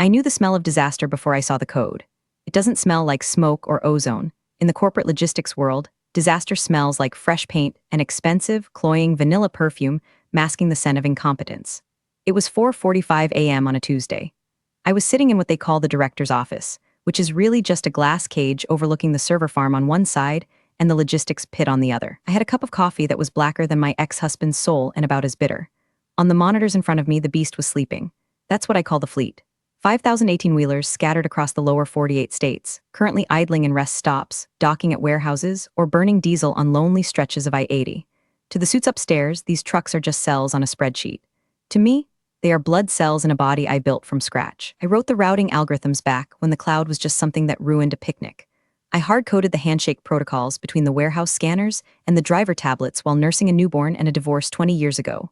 I knew the smell of disaster before I saw the code. It doesn't smell like smoke or ozone. In the corporate logistics world, disaster smells like fresh paint and expensive, cloying vanilla perfume masking the scent of incompetence. It was 4:45 a.m. on a Tuesday. I was sitting in what they call the director's office, which is really just a glass cage overlooking the server farm on one side and the logistics pit on the other. I had a cup of coffee that was blacker than my ex-husband's soul and about as bitter. On the monitors in front of me, the beast was sleeping. That's what I call the fleet. 5,000 18-wheelers scattered across the lower 48 states, currently idling in rest stops, docking at warehouses, or burning diesel on lonely stretches of I-80. To the suits upstairs, these trucks are just cells on a spreadsheet. To me, they are blood cells in a body I built from scratch. I wrote the routing algorithms back when the cloud was just something that ruined a picnic. I hard-coded the handshake protocols between the warehouse scanners and the driver tablets while nursing a newborn and a divorce 20 years ago.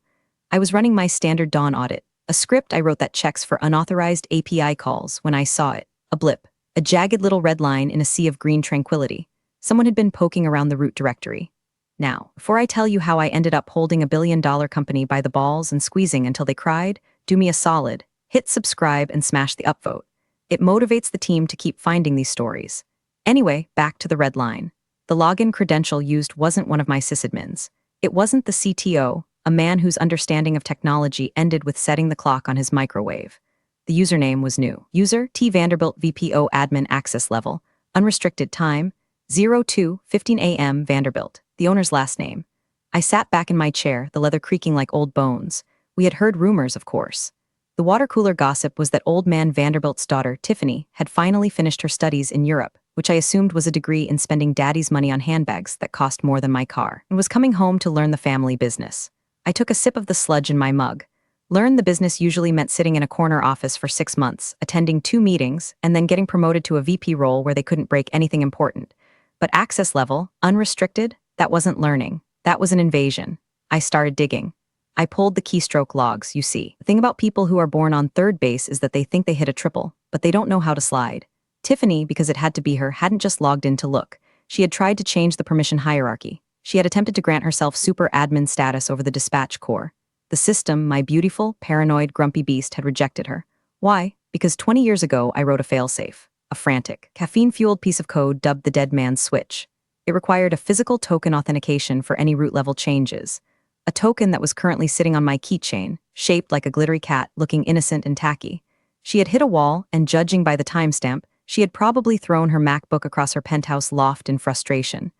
I was running my standard dawn audit, a script I wrote that checks for unauthorized API calls when I saw it. A blip. A jagged little red line in a sea of green tranquility. Someone had been poking around the root directory. Now, before I tell you how I ended up holding a billion-dollar company by the balls and squeezing until they cried, do me a solid. Hit subscribe and smash the upvote. It motivates the team to keep finding these stories. Anyway, back to the red line. The login credential used wasn't one of my sysadmins. It wasn't the CTO, a man whose understanding of technology ended with setting the clock on his microwave. The username was new. User T Vanderbilt VPO admin access level. Unrestricted time 02:15 a.m. Vanderbilt, the owner's last name. I sat back in my chair, the leather creaking like old bones. We had heard rumors, of course. The water cooler gossip was that old man Vanderbilt's daughter, Tiffany, had finally finished her studies in Europe, which I assumed was a degree in spending daddy's money on handbags that cost more than my car, and was coming home to learn the family business. I took a sip of the sludge in my mug. Learn the business usually meant sitting in a corner office for 6 months, attending 2 meetings, and then getting promoted to a VP role where they couldn't break anything important. But access level, unrestricted, that wasn't learning. That was an invasion. I started digging. I pulled the keystroke logs, you see. The thing about people who are born on third base is that they think they hit a triple, but they don't know how to slide. Tiffany, because it had to be her, hadn't just logged in to look. She had tried to change the permission hierarchy. She had attempted to grant herself super admin status over the dispatch core. The system, my beautiful, paranoid, grumpy beast, had rejected her. Why? Because 20 years ago, I wrote a failsafe. A frantic, caffeine-fueled piece of code dubbed the dead man's switch. It required a physical token authentication for any root-level changes. A token that was currently sitting on my keychain, shaped like a glittery cat, looking innocent and tacky. She had hit a wall, and judging by the timestamp, she had probably thrown her MacBook across her penthouse loft in frustration.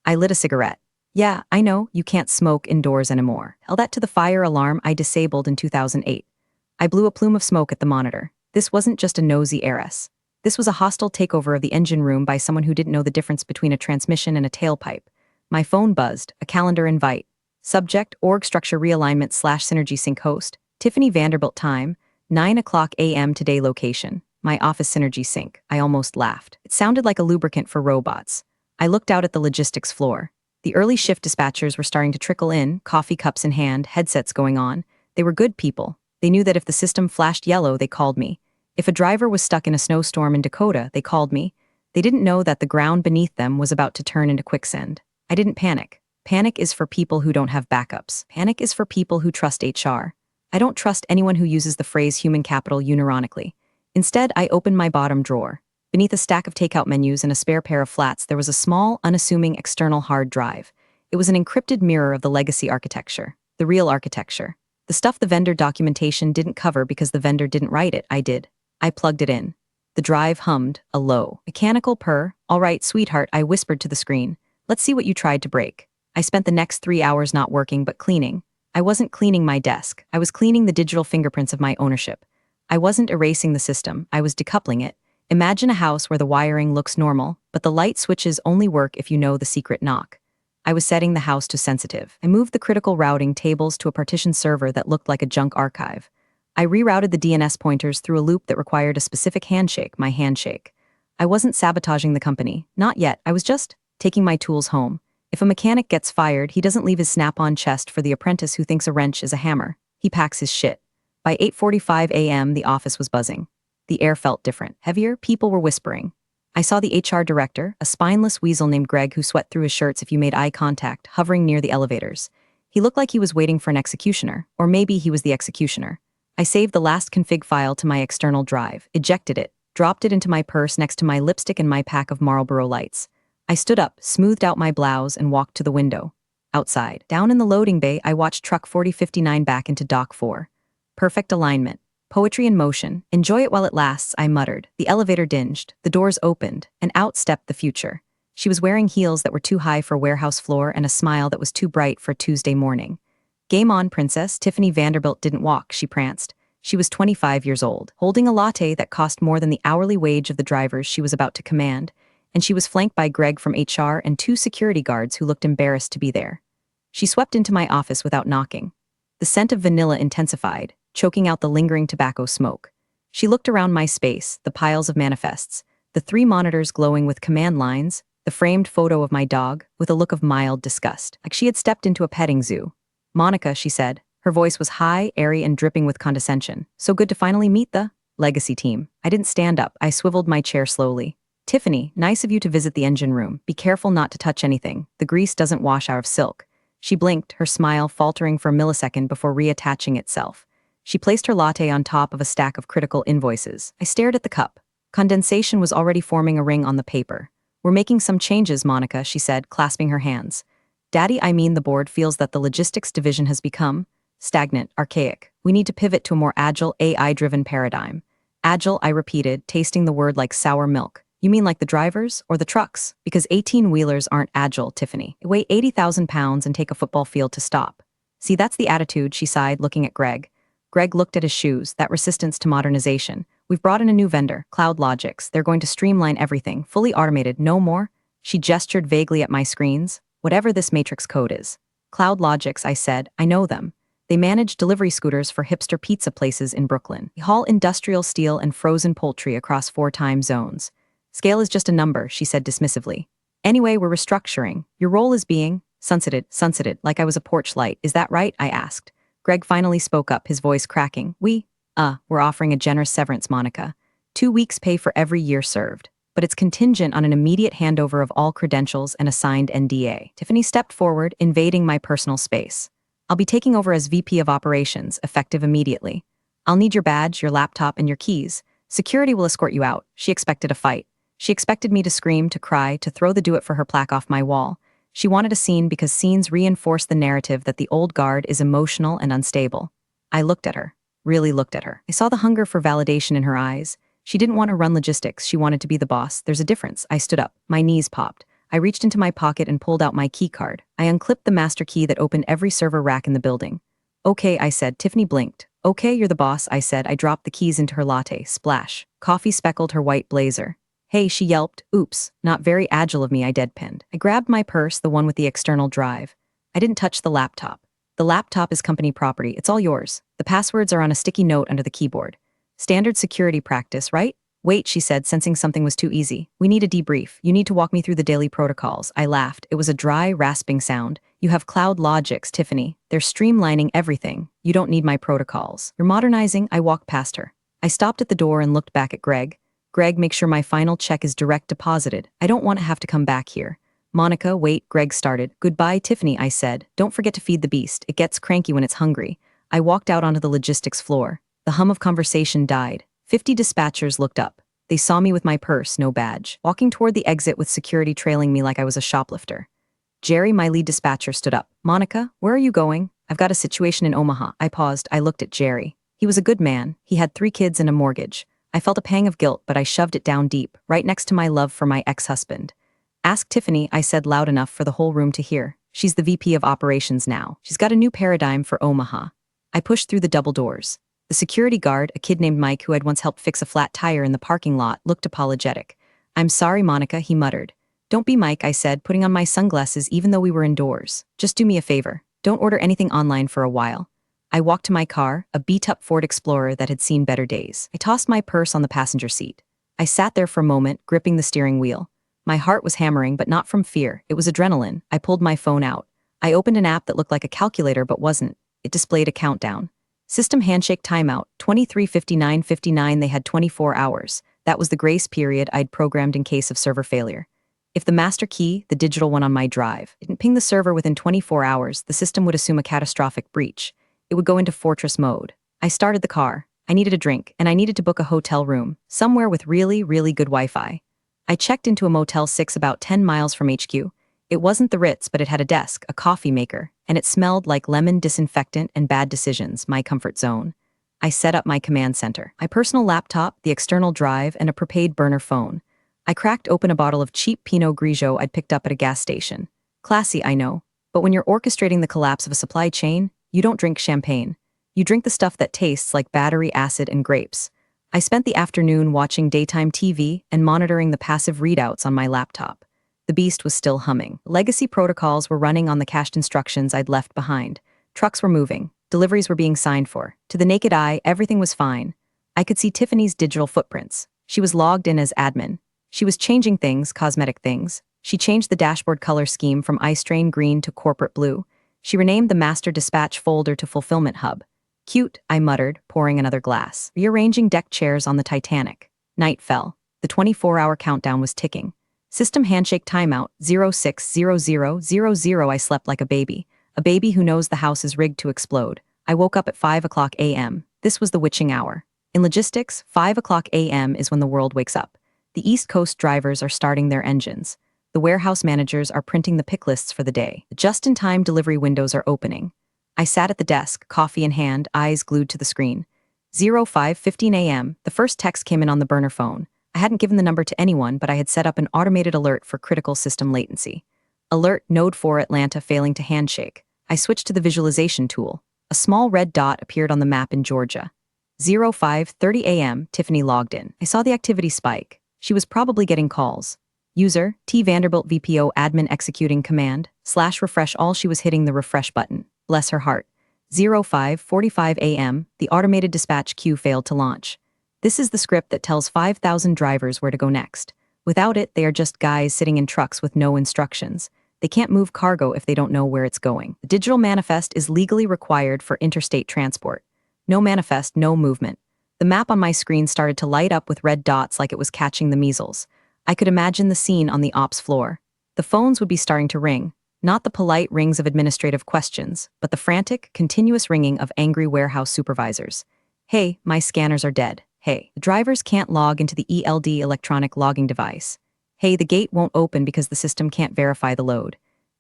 I lit a cigarette. Yeah, I know, you can't smoke indoors anymore. Tell that to the fire alarm I disabled in 2008. I blew a plume of smoke at the monitor. This wasn't just a nosy heiress. This was a hostile takeover of the engine room by someone who didn't know the difference between a transmission and a tailpipe. My phone buzzed, a calendar invite. Subject, org structure realignment / synergy sync host, Tiffany Vanderbilt time, 9:00 a.m. today location. My office synergy sync. I almost laughed. It sounded like a lubricant for robots. I looked out at the logistics floor. The early shift dispatchers were starting to trickle in, coffee cups in hand, headsets going on. They were good people. They knew that if the system flashed yellow, they called me. If a driver was stuck in a snowstorm in Dakota, they called me. They didn't know that the ground beneath them was about to turn into quicksand. I didn't panic. Panic is for people who don't have backups. Panic is for people who trust HR. I don't trust anyone who uses the phrase human capital unironically. Instead, I opened my bottom drawer. Beneath a stack of takeout menus and a spare pair of flats, there was a small, unassuming external hard drive. It was an encrypted mirror of the legacy architecture, the real architecture. The stuff the vendor documentation didn't cover because the vendor didn't write it, I did. I plugged it in. The drive hummed, a low, mechanical purr. All right, sweetheart, I whispered to the screen. Let's see what you tried to break. I spent the next 3 hours not working but cleaning. I wasn't cleaning my desk. I was cleaning the digital fingerprints of my ownership. I wasn't erasing the system. I was decoupling it. Imagine a house where the wiring looks normal, but the light switches only work if you know the secret knock. I was setting the house to sensitive. I moved the critical routing tables to a partitioned server that looked like a junk archive. I rerouted the DNS pointers through a loop that required a specific handshake, my handshake. I wasn't sabotaging the company. Not yet. I was just taking my tools home. If a mechanic gets fired, he doesn't leave his snap-on chest for the apprentice who thinks a wrench is a hammer. He packs his shit. By 8:45 a.m., the office was buzzing. The air felt different, heavier, people were whispering. I saw the HR director, a spineless weasel named Greg who sweat through his shirts if you made eye contact, hovering near the elevators. He looked like he was waiting for an executioner, or maybe he was the executioner. I saved the last config file to my external drive, ejected it, dropped it into my purse next to my lipstick and my pack of Marlboro Lights. I stood up, smoothed out my blouse, and walked to the window. Outside, down in the loading bay, I watched truck 4059 back into Dock 4. Perfect alignment. Poetry in motion. Enjoy it while it lasts, I muttered. The elevator dinged, the doors opened, and out stepped the future. She was wearing heels that were too high for warehouse floor and a smile that was too bright for Tuesday morning. Game on, princess. Tiffany Vanderbilt didn't walk, she pranced. She was 25 years old, holding a latte that cost more than the hourly wage of the drivers she was about to command, and she was flanked by Greg from HR and 2 security guards who looked embarrassed to be there. She swept into my office without knocking. The scent of vanilla intensified, choking out the lingering tobacco smoke. She looked around my space, the piles of manifests, the 3 monitors glowing with command lines, the framed photo of my dog, with a look of mild disgust, like she had stepped into a petting zoo. Monica, she said. Her voice was high, airy, and dripping with condescension. So good to finally meet the legacy team. I didn't stand up. I swiveled my chair slowly. Tiffany, nice of you to visit the engine room. Be careful not to touch anything. The grease doesn't wash out of silk. She blinked, her smile faltering for a millisecond before reattaching itself. She placed her latte on top of a stack of critical invoices. I stared at the cup. Condensation was already forming a ring on the paper. We're making some changes, Monica, she said, clasping her hands. Daddy, I mean the board feels that the logistics division has become stagnant, archaic. We need to pivot to a more agile, AI-driven paradigm. Agile, I repeated, tasting the word like sour milk. You mean like the drivers or the trucks? Because 18-wheelers aren't agile, Tiffany. They weigh 80,000 pounds and take a football field to stop. See, that's the attitude, she sighed, looking at Greg. Greg looked at his shoes, that resistance to modernization. We've brought in a new vendor, Cloud Logics. They're going to streamline everything, fully automated, no more. She gestured vaguely at my screens. Whatever this matrix code is. Cloud Logics, I said, I know them. They manage delivery scooters for hipster pizza places in Brooklyn. They haul industrial steel and frozen poultry across 4 time zones. Scale is just a number, she said dismissively. Anyway, we're restructuring. Your role is being sunsetted, like I was a porch light. Is that right? I asked. Greg finally spoke up, his voice cracking. We're offering a generous severance, Monica. 2 weeks pay for every year served. But it's contingent on an immediate handover of all credentials and a signed NDA. Tiffany stepped forward, invading my personal space. I'll be taking over as VP of Operations, effective immediately. I'll need your badge, your laptop, and your keys. Security will escort you out. She expected a fight. She expected me to scream, to cry, to throw the do it for her plaque off my wall. She wanted a scene because scenes reinforce the narrative that the old guard is emotional and unstable. I looked at her, really looked at her. I saw the hunger for validation in her eyes. She didn't want to run logistics, she wanted to be the boss. There's a difference. I stood up. My knees popped. I reached into my pocket and pulled out my key card. I unclipped the master key that opened every server rack in the building. Okay, I said. Tiffany blinked. Okay, you're the boss, I said. I dropped the keys into her latte. Splash. Coffee speckled her white blazer. Hey, she yelped. Oops, not very agile of me, I deadpanned. I grabbed my purse, the one with the external drive. I didn't touch the laptop. The laptop is company property. It's all yours. The passwords are on a sticky note under the keyboard. Standard security practice, right? Wait, she said, sensing something was too easy. We need a debrief. You need to walk me through the daily protocols. I laughed. It was a dry, rasping sound. You have Cloud Logics, Tiffany. They're streamlining everything. You don't need my protocols. You're modernizing. I walked past her. I stopped at the door and looked back at Greg. Greg, make sure my final check is direct deposited. I don't want to have to come back here. Monica, wait, Greg started. Goodbye, Tiffany, I said. Don't forget to feed the beast. It gets cranky when it's hungry. I walked out onto the logistics floor. The hum of conversation died. 50 dispatchers looked up. They saw me with my purse, no badge, walking toward the exit with security trailing me like I was a shoplifter. Jerry, my lead dispatcher, stood up. Monica, where are you going? I've got a situation in Omaha. I paused. I looked at Jerry. He was a good man. He had 3 kids and a mortgage. I felt a pang of guilt, but I shoved it down deep, right next to my love for my ex-husband. Ask Tiffany, I said loud enough for the whole room to hear. She's the VP of Operations now. She's got a new paradigm for Omaha. I pushed through the double doors. The security guard, a kid named Mike who had once helped fix a flat tire in the parking lot, looked apologetic. I'm sorry, Monica, he muttered. Don't be Mike, I said, putting on my sunglasses even though we were indoors. Just do me a favor. Don't order anything online for a while. I walked to my car, a beat-up Ford Explorer that had seen better days. I tossed my purse on the passenger seat. I sat there for a moment, gripping the steering wheel. My heart was hammering, but not from fear. It was adrenaline. I pulled my phone out. I opened an app that looked like a calculator but wasn't. It displayed a countdown. System handshake timeout, 23:59:59. They had 24 hours. That was the grace period I'd programmed in case of server failure. If the master key, the digital one on my drive, didn't ping the server within 24 hours, the system would assume a catastrophic breach. It would go into fortress mode. I started the car. I needed a drink, and I needed to book a hotel room, somewhere with really, really good Wi-Fi. I checked into a Motel 6 about 10 miles from HQ. It wasn't the Ritz, but it had a desk, a coffee maker, and it smelled like lemon disinfectant and bad decisions, my comfort zone. I set up my command center. My personal laptop, the external drive, and a prepaid burner phone. I cracked open a bottle of cheap Pinot Grigio I'd picked up at a gas station. Classy, I know. But when you're orchestrating the collapse of a supply chain, you don't drink champagne. You drink the stuff that tastes like battery acid and grapes. I spent the afternoon watching daytime TV and monitoring the passive readouts on my laptop. The beast was still humming. Legacy protocols were running on the cached instructions I'd left behind. Trucks were moving. Deliveries were being signed for. To the naked eye, everything was fine. I could see Tiffany's digital footprints. She was logged in as admin. She was changing things, cosmetic things. She changed the dashboard color scheme from ice strain green to corporate blue. She renamed the master dispatch folder to fulfillment hub. Cute, I muttered, pouring another glass. Rearranging deck chairs on the Titanic. Night fell. The 24-hour countdown was ticking. System handshake timeout, 060000. I slept like a baby who knows the house is rigged to explode. I woke up at 5 o'clock a.m. This was the witching hour. In logistics, 5 o'clock a.m. is when the world wakes up. The East Coast drivers are starting their engines. The warehouse managers are printing the pick lists for the day. The just-in-time delivery windows are opening. I sat at the desk, coffee in hand, eyes glued to the screen. 05:15 a.m., the first text came in on the burner phone. I hadn't given the number to anyone, but I had set up an automated alert for critical system latency. Alert, Node 4 Atlanta failing to handshake. I switched to the visualization tool. A small red dot appeared on the map in Georgia. 05:30 a.m., Tiffany logged in. I saw the activity spike. She was probably getting calls. User, T Vanderbilt VPO admin executing command, /refresh all. She was hitting the refresh button. Bless her heart. 05:45 a.m., the automated dispatch queue failed to launch. This is the script that tells 5,000 drivers where to go next. Without it, they are just guys sitting in trucks with no instructions. They can't move cargo if they don't know where it's going. The digital manifest is legally required for interstate transport. No manifest, no movement. The map on my screen started to light up with red dots like it was catching the measles. I could imagine the scene on the ops floor. The phones would be starting to ring. Not the polite rings of administrative questions, but the frantic, continuous ringing of angry warehouse supervisors. Hey, my scanners are dead. Hey, the drivers can't log into the ELD electronic logging device. Hey, the gate won't open because the system can't verify the load.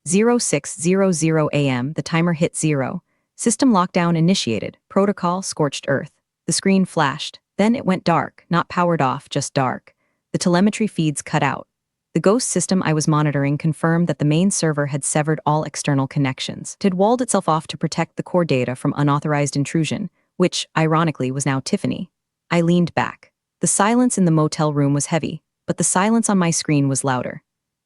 06:00 a.m., the timer hit 0. System lockdown initiated. Protocol scorched earth. The screen flashed. Then it went dark, not powered off, just dark. The telemetry feeds cut out. The ghost system I was monitoring confirmed that the main server had severed all external connections. It had walled itself off to protect the core data from unauthorized intrusion, which, ironically, was now Tiffany. I leaned back. The silence in the motel room was heavy, but the silence on my screen was louder.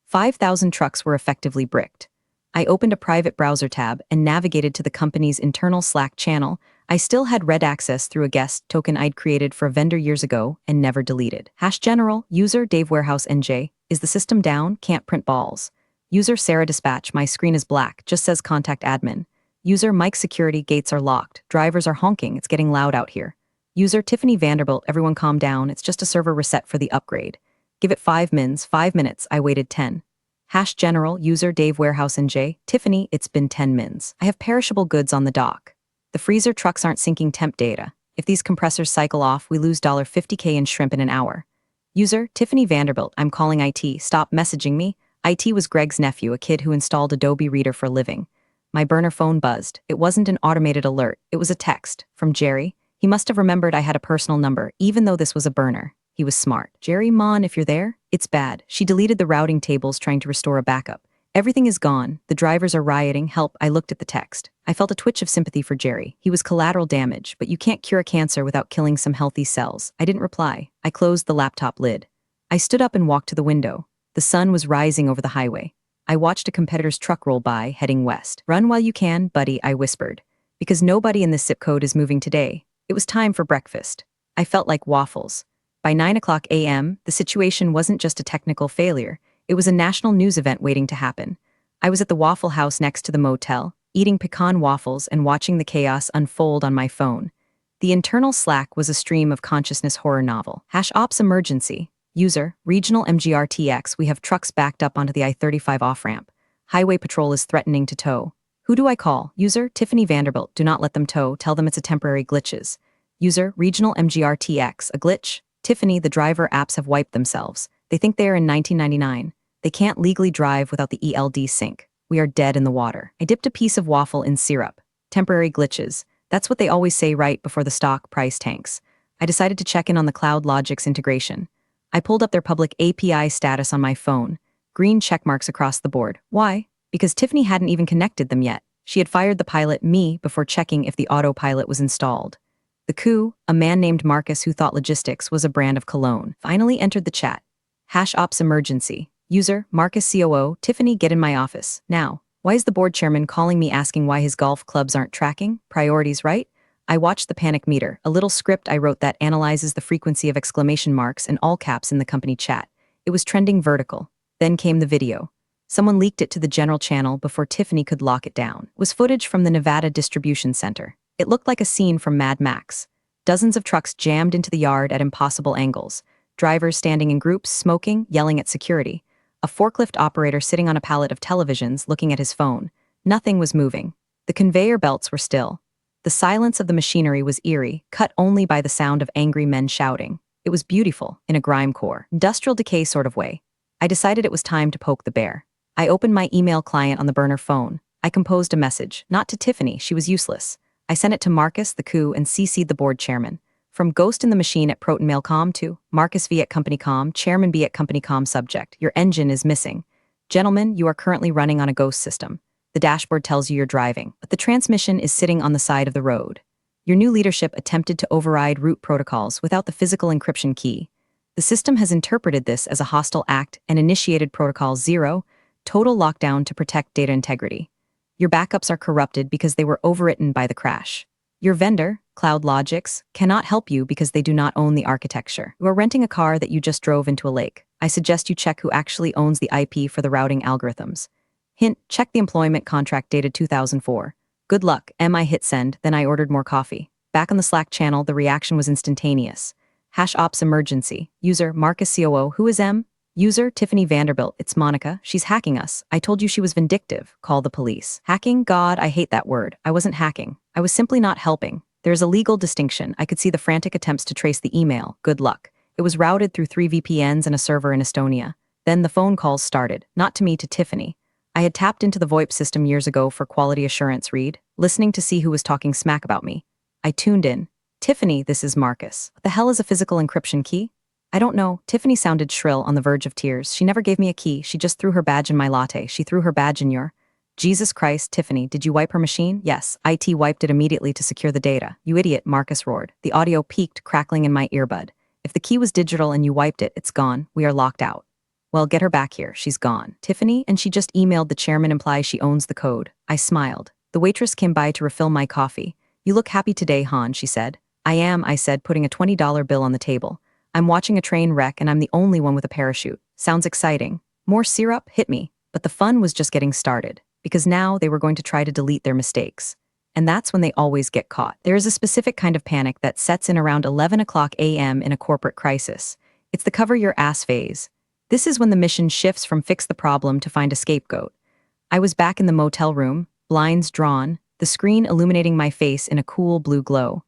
5,000 trucks were effectively bricked. I opened a private browser tab and navigated to the company's internal Slack channel. I still had red access through a guest token I'd created for a vendor years ago and never deleted. #general, user Dave Warehouse NJ, is the system down, can't print balls. User Sarah Dispatch, my screen is black, just says contact admin. User Mike Security, gates are locked, drivers are honking, it's getting loud out here. User Tiffany Vanderbilt, everyone calm down, it's just a server reset for the upgrade. Give it 5 minutes, I waited 10. #general, user Dave Warehouse NJ, Tiffany, it's been 10 mins. I have perishable goods on the dock. The freezer trucks aren't syncing temp data. If these compressors cycle off, we lose $50K in shrimp in an hour. User, Tiffany Vanderbilt, I'm calling IT, stop messaging me. IT was Greg's nephew, a kid who installed Adobe Reader for a living. My burner phone buzzed. It wasn't an automated alert, it was a text. From Jerry. He must have remembered I had a personal number, even though this was a burner. He was smart. Jerry, Mon, if you're there, it's bad. She deleted the routing tables trying to restore a backup. Everything is gone. The drivers are rioting. Help. I looked at the text. I felt a twitch of sympathy for Jerry. He was collateral damage, but you can't cure cancer without killing some healthy cells. I didn't reply. I closed the laptop lid. I stood up and walked to the window. The sun was rising over the highway. I watched a competitor's truck roll by, heading west. Run while you can, buddy, I whispered. Because nobody in this zip code is moving today. It was time for breakfast. I felt like waffles. By 9 o'clock a.m., the situation wasn't just a technical failure. It was a national news event waiting to happen. I was at the Waffle House next to the motel, eating pecan waffles and watching the chaos unfold on my phone. The internal Slack was a stream of consciousness horror novel. #ops emergency. User, regional MGRTX, we have trucks backed up onto the I-35 off-ramp. Highway patrol is threatening to tow. Who do I call? User, Tiffany Vanderbilt, do not let them tow, tell them it's a temporary glitches. User, regional MGRTX, a glitch. Tiffany, the driver apps have wiped themselves. They think they are in 1999. They can't legally drive without the ELD sync. We are dead in the water. I dipped a piece of waffle in syrup. Temporary glitches. That's what they always say right before the stock price tanks. I decided to check in on the Cloud Logic's integration. I pulled up their public API status on my phone. Green check marks across the board. Why? Because Tiffany hadn't even connected them yet. She had fired the pilot, me, before checking if the autopilot was installed. The coup, a man named Marcus who thought logistics was a brand of cologne, finally entered the chat. #ops emergency. User, Marcus COO, Tiffany, get in my office. Now. Why is the board chairman calling me asking why his golf clubs aren't tracking? Priorities, right? I watched the panic meter, a little script I wrote that analyzes the frequency of exclamation marks and all caps in the company chat. It was trending vertical. Then came the video. Someone leaked it to the general channel before Tiffany could lock it down. It was footage from the Nevada distribution center. It looked like a scene from Mad Max. Dozens of trucks jammed into the yard at impossible angles. Drivers standing in groups, smoking, yelling at security. A forklift operator sitting on a pallet of televisions looking at his phone. Nothing was moving. The conveyor belts were still. The silence of the machinery was eerie, cut only by the sound of angry men shouting. It was beautiful, in a grime-core, industrial decay sort of way. I decided it was time to poke the bear. I opened my email client on the burner phone. I composed a message, not to Tiffany, she was useless. I sent it to Marcus, the coup, and CC'd the board chairman. From Ghost in the Machine at Proton Mail Com to Marcus V at Company Com, Chairman B at Company Com subject. Your engine is missing. Gentlemen, you are currently running on a ghost system. The dashboard tells you you're driving, but the transmission is sitting on the side of the road. Your new leadership attempted to override root protocols without the physical encryption key. The system has interpreted this as a hostile act and initiated Protocol 0, total lockdown to protect data integrity. Your backups are corrupted because they were overwritten by the crash. Your vendor, Cloud Logics, cannot help you because they do not own the architecture. You are renting a car that you just drove into a lake. I suggest you check who actually owns the IP for the routing algorithms. Hint, check the employment contract dated 2004. Good luck, I hit send, then I ordered more coffee. Back on the Slack channel, the reaction was instantaneous. #ops emergency. User, Marcus COO, who is M? User, Tiffany Vanderbilt, it's Monica, she's hacking us. I told you she was vindictive. Call the police. Hacking? God, I hate that word. I wasn't hacking. I was simply not helping. There's a legal distinction. I could see the frantic attempts to trace the email. Good luck. It was routed through 3 VPNs and a server in Estonia. Then the phone calls started, not to me, to Tiffany. I had tapped into the VoIP system years ago for quality assurance read, listening to see who was talking smack about me. I tuned in. Tiffany, this is Marcus. What the hell is a physical encryption key? I don't know. Tiffany sounded shrill, on the verge of tears. She never gave me a key. She just threw her badge in my latte. She threw her badge in your... Jesus Christ, Tiffany, did you wipe her machine? Yes, IT wiped it immediately to secure the data. You idiot, Marcus roared. The audio peaked, crackling in my earbud. If the key was digital and you wiped it, it's gone. We are locked out. Well, get her back here. She's gone. Tiffany, and she just emailed the chairman implies she owns the code. I smiled. The waitress came by to refill my coffee. You look happy today, Han, she said. I am, I said, putting a $20 bill on the table. I'm watching a train wreck and I'm the only one with a parachute. Sounds exciting. More syrup? Hit me. But the fun was just getting started, because now they were going to try to delete their mistakes. And that's when they always get caught. There is a specific kind of panic that sets in around 11 o'clock a.m. in a corporate crisis. It's the cover your ass phase. This is when the mission shifts from fix the problem to find a scapegoat. I was back in the motel room, blinds drawn, the screen illuminating my face in a cool blue glow.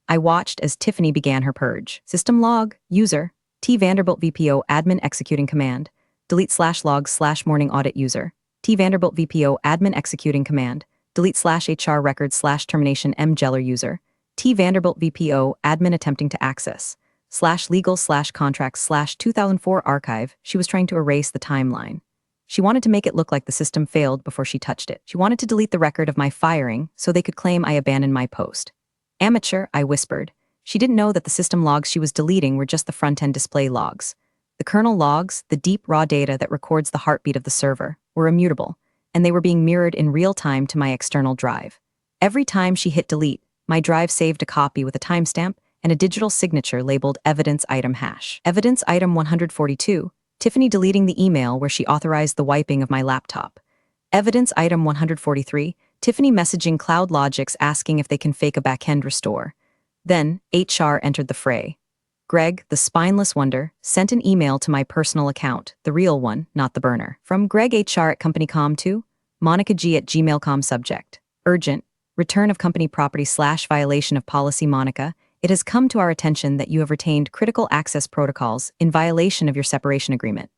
I watched as Tiffany began her purge. System log, user, T Vanderbilt VPO admin executing command, delete /log/ morning audit user, T Vanderbilt VPO admin executing command, delete /HR record /termination M Geller user, T Vanderbilt VPO admin attempting to access, /legal /contract /2004 archive. She was trying to erase the timeline. She wanted to make it look like the system failed before she touched it. She wanted to delete the record of my firing so they could claim I abandoned my post. Amateur, I whispered. She didn't know that the system logs she was deleting were just the front-end display logs. The kernel logs, the deep raw data that records the heartbeat of the server, were immutable, and they were being mirrored in real time to my external drive. Every time she hit delete, my drive saved a copy with a timestamp and a digital signature labeled evidence item hash. Evidence item 142, Tiffany deleting the email where she authorized the wiping of my laptop. Evidence item 143, Tiffany messaging Cloud Logics asking if they can fake a backend restore. Then, HR entered the fray. Greg, the spineless wonder, sent an email to my personal account, the real one, not the burner. From Greg HR at CompanyCom to Monica G at gmail.com subject. Urgent. Return of company property / violation of policy Monica, It has come to our attention that you have retained critical access protocols in violation of your separation agreement.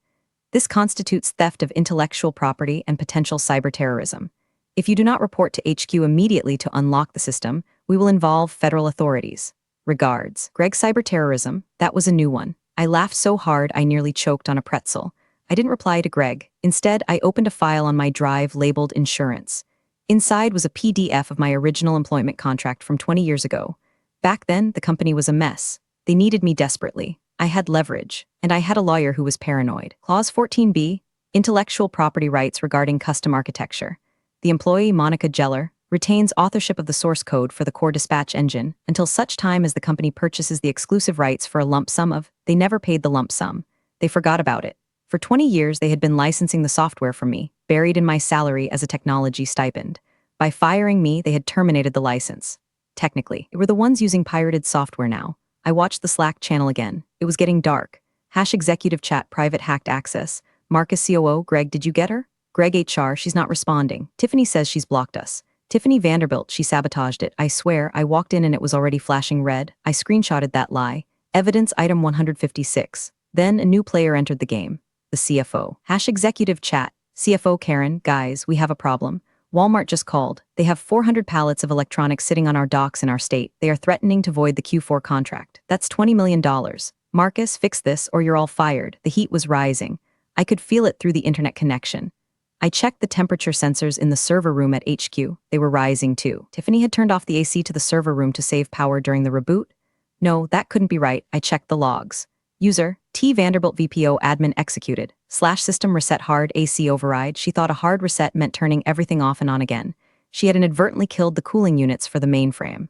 This constitutes theft of intellectual property and potential cyber terrorism. If you do not report to HQ immediately to unlock the system, we will involve federal authorities. Regards, Greg. Cyber terrorism, that was a new one. I laughed so hard I nearly choked on a pretzel. I didn't reply to Greg. Instead, I opened a file on my drive labeled insurance. Inside was a PDF of my original employment contract from 20 years ago. Back then, the company was a mess. They needed me desperately. I had leverage, and I had a lawyer who was paranoid. Clause 14b, intellectual property rights regarding custom architecture. The employee, Monica Geller, retains authorship of the source code for the core dispatch engine until such time as the company purchases the exclusive rights for a lump sum of. They never paid the lump sum. They forgot about it. For 20 years, they had been licensing the software from me, buried in my salary as a technology stipend. By firing me, they had terminated the license. Technically, they were the ones using pirated software now. I watched the Slack channel again. It was getting dark. #executive chat private hacked access. Marcus COO, Greg, did you get her? Greg HR, she's not responding. Tiffany says she's blocked us. Tiffany Vanderbilt, she sabotaged it. I swear, I walked in and it was already flashing red. I screenshotted that lie. Evidence item 156. Then a new player entered the game. The CFO. #executive chat. CFO Karen, guys, we have a problem. Walmart just called. They have 400 pallets of electronics sitting on our docks in our state. They are threatening to void the Q4 contract. That's $20 million. Marcus, fix this or you're all fired. The heat was rising. I could feel it through the internet connection. I checked the temperature sensors in the server room at HQ. They were rising too. Tiffany had turned off the AC to the server room to save power during the reboot. No, that couldn't be right. I checked the logs. User, T Vanderbilt VPO admin executed. /system reset hard AC override. She thought a hard reset meant turning everything off and on again. She had inadvertently killed the cooling units for the mainframe.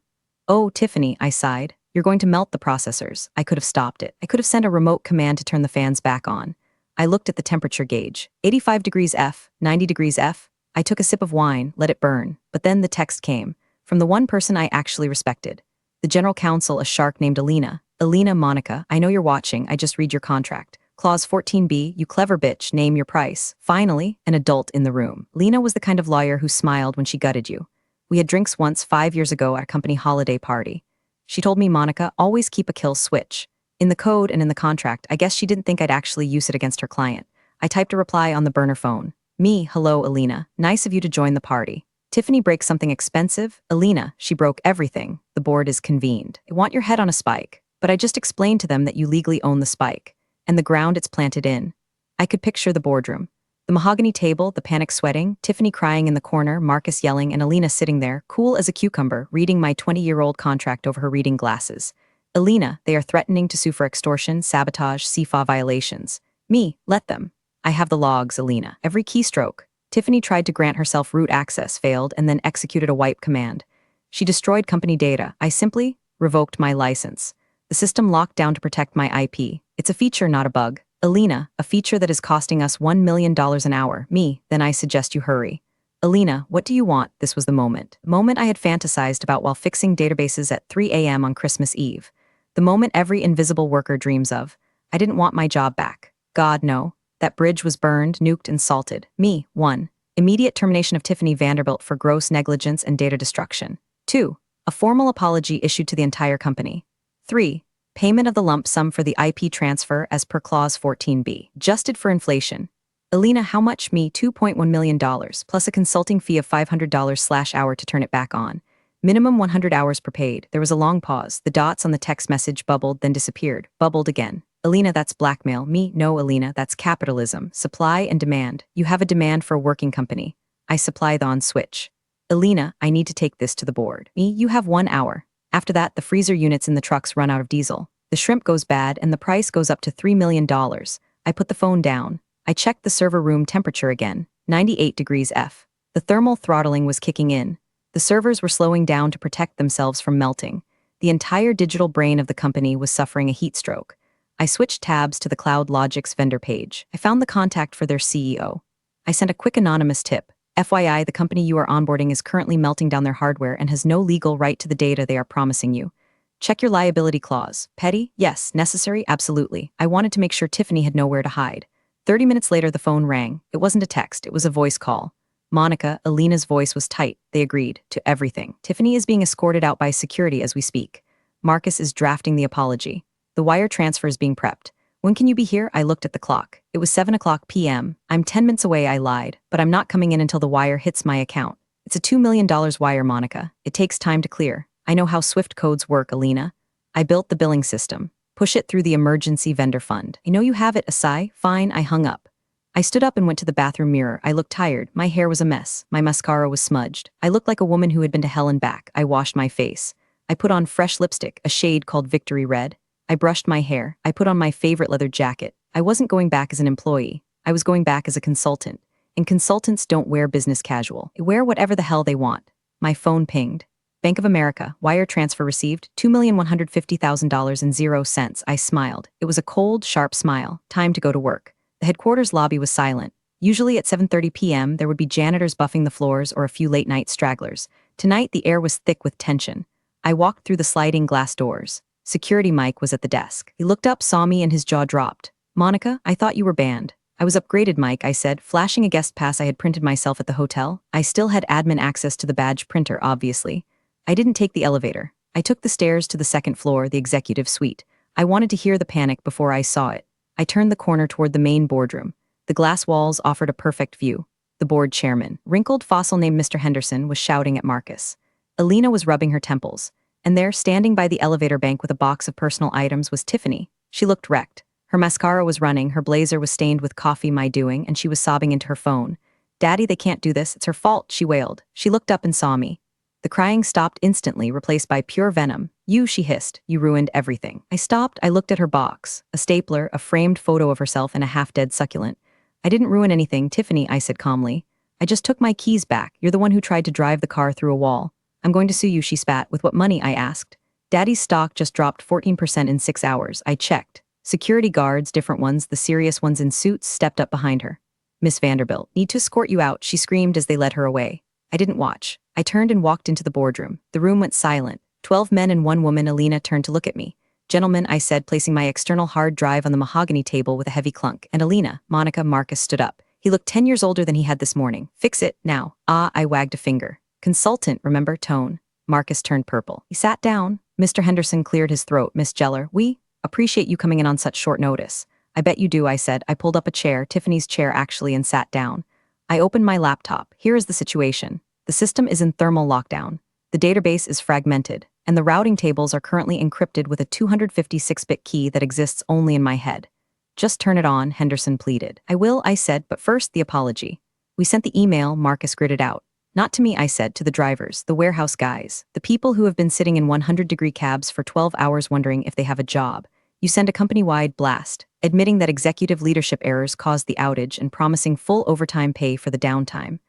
Oh, Tiffany, I sighed. You're going to melt the processors. I could have stopped it. I could have sent a remote command to turn the fans back on. I looked at the temperature gauge. 85 degrees F, 90 degrees F. I took a sip of wine, let it burn. But then the text came. From the one person I actually respected. The general counsel, a shark named Alina. Alina, Monica, I know you're watching. I just read your contract. Clause 14b, you clever bitch, name your price. Finally, an adult in the room. Lena was the kind of lawyer who smiled when she gutted you. We had drinks once 5 years ago at a company holiday party. She told me, Monica, always keep a kill switch. In the code and in the contract, I guess she didn't think I'd actually use it against her client. I typed a reply on the burner phone. Me, hello, Alina. Nice of you to join the party. Tiffany breaks something expensive? Alina, she broke everything. The board is convened. I want your head on a spike. But I just explained to them that you legally own the spike. And the ground it's planted in. I could picture the boardroom. The mahogany table, the panic sweating, Tiffany crying in the corner, Marcus yelling, and Alina sitting there, cool as a cucumber, reading my 20-year-old contract over her reading glasses. Alina, they are threatening to sue for extortion, sabotage, CFA violations. Me, let them. I have the logs, Alina. Every keystroke. Tiffany tried to grant herself root access, failed, and then executed a wipe command. She destroyed company data. I simply revoked my license. The system locked down to protect my IP. It's a feature, not a bug. Alina, a feature that is costing us $1 million an hour. Me, then I suggest you hurry. Alina, what do you want? This was the moment. The moment I had fantasized about while fixing databases at 3 a.m. on Christmas Eve. The moment every invisible worker dreams of. I didn't want my job back. God, no. That bridge was burned, nuked, and salted. Me, 1. Immediate termination of Tiffany Vanderbilt for gross negligence and data destruction. 2. A formal apology issued to the entire company. 3. Payment of the lump sum for the IP transfer as per Clause 14b. Adjusted for inflation. Alina, how much? Me, $2.1 million, plus a consulting fee of $500/hour to turn it back on. Minimum 100 hours per paid. There was a long pause. The dots on the text message bubbled, then disappeared. Bubbled again. Alina, that's blackmail. Me, no, Alina, that's capitalism. Supply and demand. You have a demand for a working company. I supply the on switch. Alina, I need to take this to the board. Me, you have 1 hour. After that, the freezer units in the trucks run out of diesel. The shrimp goes bad and the price goes up to $3 million. I put the phone down. I checked the server room temperature again. 98 degrees F. The thermal throttling was kicking in. The servers were slowing down to protect themselves from melting. The entire digital brain of the company was suffering a heat stroke. I switched tabs to the Cloud Logic's vendor page. I found the contact for their CEO. I sent a quick anonymous tip. FYI, the company you are onboarding is currently melting down their hardware and has no legal right to the data they are promising you. Check your liability clause. Petty? Yes. Necessary? Absolutely. I wanted to make sure Tiffany had nowhere to hide. 30 minutes later, the phone rang. It wasn't a text. It was a voice call. Monica, Alina's voice was tight. They agreed to everything. Tiffany is being escorted out by security as we speak. Marcus is drafting the apology. The wire transfer is being prepped. When can you be here? I looked at the clock. It was 7 o'clock p.m. I'm 10 minutes away, I lied, but I'm not coming in until the wire hits my account. It's a $2 million wire, Monica. It takes time to clear. I know how Swift codes work, Alina. I built the billing system. Push it through the emergency vendor fund. I know you have it, Asai. Fine, I hung up. I stood up and went to the bathroom mirror. I looked tired. My hair was a mess. My mascara was smudged. I looked like a woman who had been to hell and back. I washed my face. I put on fresh lipstick, a shade called Victory Red. I brushed my hair. I put on my favorite leather jacket. I wasn't going back as an employee. I was going back as a consultant. And consultants don't wear business casual. They wear whatever the hell they want. My phone pinged. Bank of America, wire transfer received, $2,150,000.00. I smiled. It was a cold, sharp smile. Time to go to work. The headquarters lobby was silent. Usually at 7:30 p.m., there would be janitors buffing the floors or a few late-night stragglers. Tonight, the air was thick with tension. I walked through the sliding glass doors. Security Mike was at the desk. He looked up, saw me, and his jaw dropped. Monica, I thought you were banned. I was upgraded, Mike, I said, flashing a guest pass I had printed myself at the hotel. I still had admin access to the badge printer, obviously. I didn't take the elevator. I took the stairs to the second floor, the executive suite. I wanted to hear the panic before I saw it. I turned the corner toward the main boardroom. The glass walls offered a perfect view. The board chairman, wrinkled fossil named Mr. Henderson, was shouting at Marcus. Alina was rubbing her temples. And there, standing by the elevator bank with a box of personal items, was Tiffany. She looked wrecked. Her mascara was running, her blazer was stained with coffee, my doing, and she was sobbing into her phone. Daddy, they can't do this, it's her fault, she wailed. She looked up and saw me. The crying stopped instantly, replaced by pure venom. You, she hissed, you ruined everything. I stopped, I looked at her box. A stapler, a framed photo of herself, and a half-dead succulent. I didn't ruin anything, Tiffany, I said calmly. I just took my keys back. You're the one who tried to drive the car through a wall. I'm going to sue you, she spat. With what money? I asked. Daddy's stock just dropped 14% in 6 hours. I checked. Security guards, different ones, the serious ones in suits, stepped up behind her. Miss Vanderbilt, need to escort you out, she screamed as they led her away. I didn't watch. I turned and walked into the boardroom. The room went silent. 12 men and 1 woman. Alina turned to look at me. Gentlemen, I said, placing my external hard drive on the mahogany table with a heavy clunk. And Alina, Monica, Marcus stood up. He looked 10 years older than he had this morning. Fix it, now. Ah, I wagged a finger. Consultant, remember, tone. Marcus turned purple. He sat down. Mr. Henderson cleared his throat. Miss Geller, we appreciate you coming in on such short notice. I bet you do, I said. I pulled up a chair, Tiffany's chair actually, and sat down. I opened my laptop. Here is the situation. The system is in thermal lockdown. The database is fragmented, and the routing tables are currently encrypted with a 256-bit key that exists only in my head. Just turn it on, Henderson pleaded. I will, I said, but first the apology. We sent the email, Marcus gritted out. Not to me, I said, to the drivers, the warehouse guys, the people who have been sitting in 100-degree cabs for 12 hours wondering if they have a job. You send a company-wide blast, admitting that executive leadership errors caused the outage and promising full overtime pay for the downtime.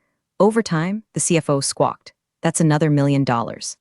Overtime? The CFO squawked. That's another $1 million.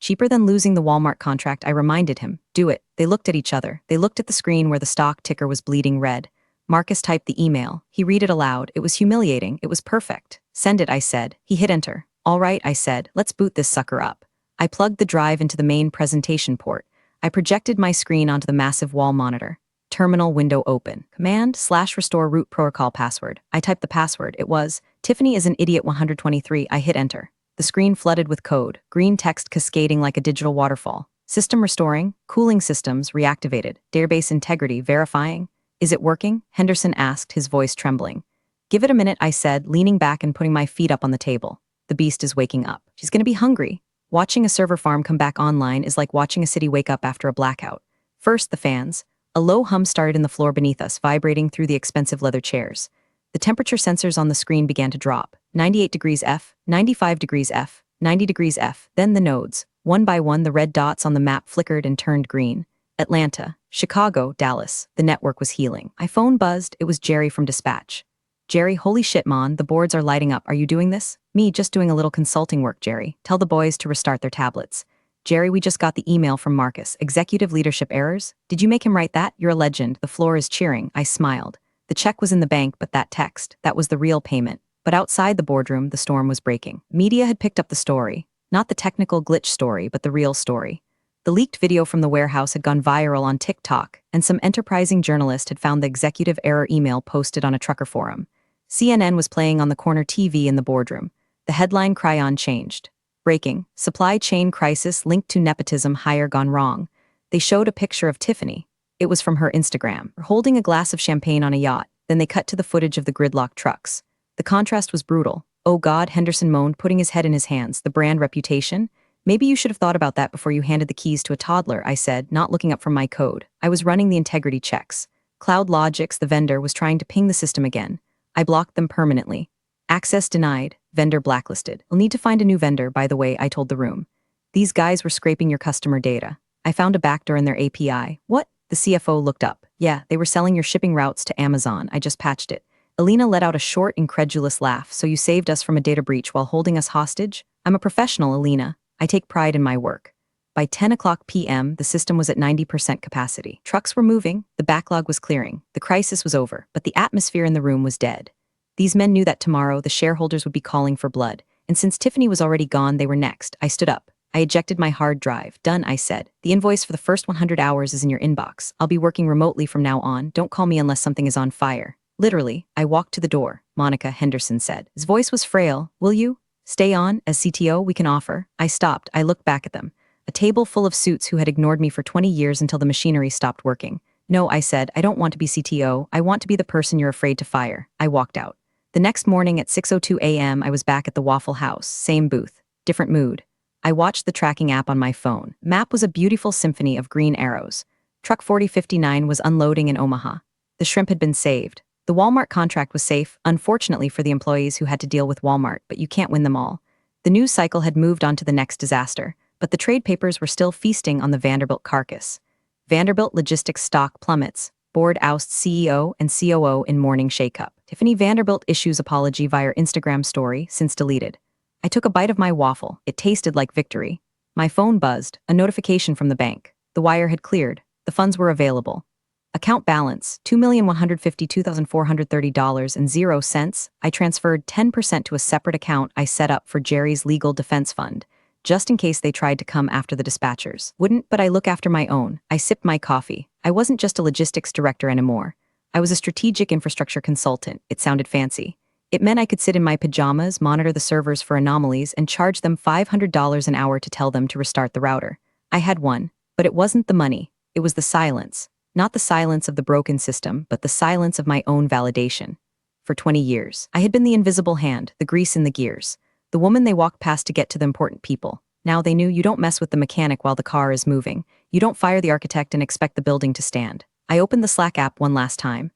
Cheaper than losing the Walmart contract, I reminded him. Do it. They looked at each other. They looked at the screen where the stock ticker was bleeding red. Marcus typed the email. He read it aloud. It was humiliating. It was perfect. Send it, I said. He hit enter. All right, I said. Let's boot this sucker up. I plugged the drive into the main presentation port. I projected my screen onto the massive wall monitor. Terminal window open. Command/restore root protocol password. I typed the password. It was, Tiffany is an idiot 123. I hit enter. The screen flooded with code, green text cascading like a digital waterfall. System restoring, cooling systems reactivated, database integrity verifying. Is it working? Henderson asked, his voice trembling. Give it a minute, I said, leaning back and putting my feet up on the table. The beast is waking up. She's going to be hungry. Watching a server farm come back online is like watching a city wake up after a blackout. First, the fans. A low hum started in the floor beneath us, vibrating through the expensive leather chairs. The temperature sensors on the screen began to drop. 98 degrees F, 95 degrees F, 90 degrees F. Then the nodes. One by one, the red dots on the map flickered and turned green. Atlanta, Chicago, Dallas. The network was healing. My phone buzzed. It was Jerry from Dispatch. Jerry, holy shit, Mon, the boards are lighting up. Are you doing this? Me, just doing a little consulting work, Jerry. Tell the boys to restart their tablets. Jerry, we just got the email from Marcus. Executive leadership errors? Did you make him write that? You're a legend. The floor is cheering. I smiled. The check was in the bank, but that text, that was the real payment. But outside the boardroom, the storm was breaking. Media had picked up the story. Not the technical glitch story, but the real story. The leaked video from the warehouse had gone viral on TikTok, and some enterprising journalist had found the executive error email posted on a trucker forum. CNN was playing on the corner TV in the boardroom. The headline chroned changed. Breaking. Supply chain crisis linked to nepotism, heir gone wrong. They showed a picture of Tiffany. It was from her Instagram, holding a glass of champagne on a yacht. Then they cut to the footage of the gridlock trucks. The contrast was brutal. "Oh God," Henderson moaned, putting his head in his hands. "The brand reputation? Maybe you should have thought about that before you handed the keys to a toddler," I said, not looking up from my code. I was running the integrity checks. Cloud Logics, the vendor, was trying to ping the system again. I blocked them permanently. "Access denied. Vendor blacklisted. We'll need to find a new vendor, by the way," I told the room. "These guys were scraping your customer data. I found a backdoor in their API." "What?" The CFO looked up. "Yeah, they were selling your shipping routes to Amazon. I just patched it." Alina let out a short, incredulous laugh. "So you saved us from a data breach while holding us hostage?" "I'm a professional, Alina. I take pride in my work." By 10 p.m., the system was at 90% capacity. Trucks were moving, the backlog was clearing, the crisis was over, but the atmosphere in the room was dead. These men knew that tomorrow the shareholders would be calling for blood, and since Tiffany was already gone, they were next. I stood up. I ejected my hard drive. "Done," I said. "The invoice for the first 100 hours is in your inbox. I'll be working remotely from now on. Don't call me unless something is on fire." Literally, I walked to the door. "Monica," Henderson said. His voice was frail. "Will you stay on? As CTO, we can offer." I stopped. I looked back at them. A table full of suits who had ignored me for 20 years until the machinery stopped working. "No," I said. "I don't want to be CTO. I want to be the person you're afraid to fire." I walked out. The next morning at 6:02 a.m., I was back at the Waffle House. Same booth. Different mood. I watched the tracking app on my phone. Map was a beautiful symphony of green arrows. Truck 4059 was unloading in Omaha. The shrimp had been saved. The Walmart contract was safe, unfortunately for the employees who had to deal with Walmart, but you can't win them all. The news cycle had moved on to the next disaster, but the trade papers were still feasting on the Vanderbilt carcass. Vanderbilt Logistics stock plummets. Board ousts CEO and COO in morning shakeup. Tiffany Vanderbilt issues apology via Instagram story, since deleted. I took a bite of my waffle. It tasted like victory. My phone buzzed, a notification from the bank. The wire had cleared. The funds were available. Account balance, $2,152,430.00. I transferred 10% to a separate account I set up for Jerry's legal defense fund, just in case they tried to come after the dispatchers. Wouldn't, but I look after my own. I sipped my coffee. I wasn't just a logistics director anymore. I was a strategic infrastructure consultant. It sounded fancy. It meant I could sit in my pajamas, monitor the servers for anomalies, and charge them $500 an hour to tell them to restart the router. I had won, but it wasn't the money. It was the silence. Not the silence of the broken system, but the silence of my own validation. For 20 years, I had been the invisible hand, the grease in the gears, the woman they walked past to get to the important people. Now they knew you don't mess with the mechanic while the car is moving. You don't fire the architect and expect the building to stand. I opened the Slack app one last time.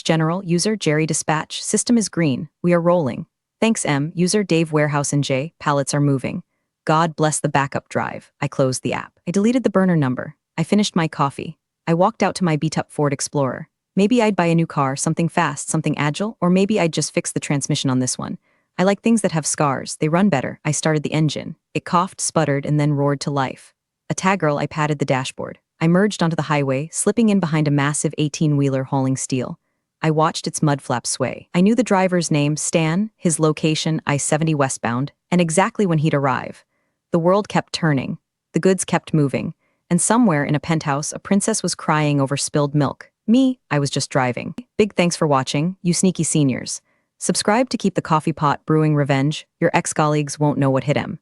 #general, user Jerry dispatch, system is green, we are rolling. Thanks M, user Dave warehouse and J, pallets are moving. God bless the backup drive. I closed the app. I deleted the burner number. I finished my coffee. I walked out to my beat-up Ford Explorer. Maybe I'd buy a new car, something fast, something agile, or maybe I'd just fix the transmission on this one. I like things that have scars, they run better. I started the engine. It coughed, sputtered, and then roared to life. A tag girl, I patted the dashboard. I merged onto the highway, slipping in behind a massive 18-wheeler hauling steel. I watched its mud flap sway. I knew the driver's name, Stan, his location, I-70 westbound, and exactly when he'd arrive. The world kept turning. The goods kept moving. And somewhere in a penthouse, a princess was crying over spilled milk. Me, I was just driving. Big thanks for watching, you sneaky seniors. Subscribe to keep the coffee pot brewing revenge. Your ex-colleagues won't know what hit him.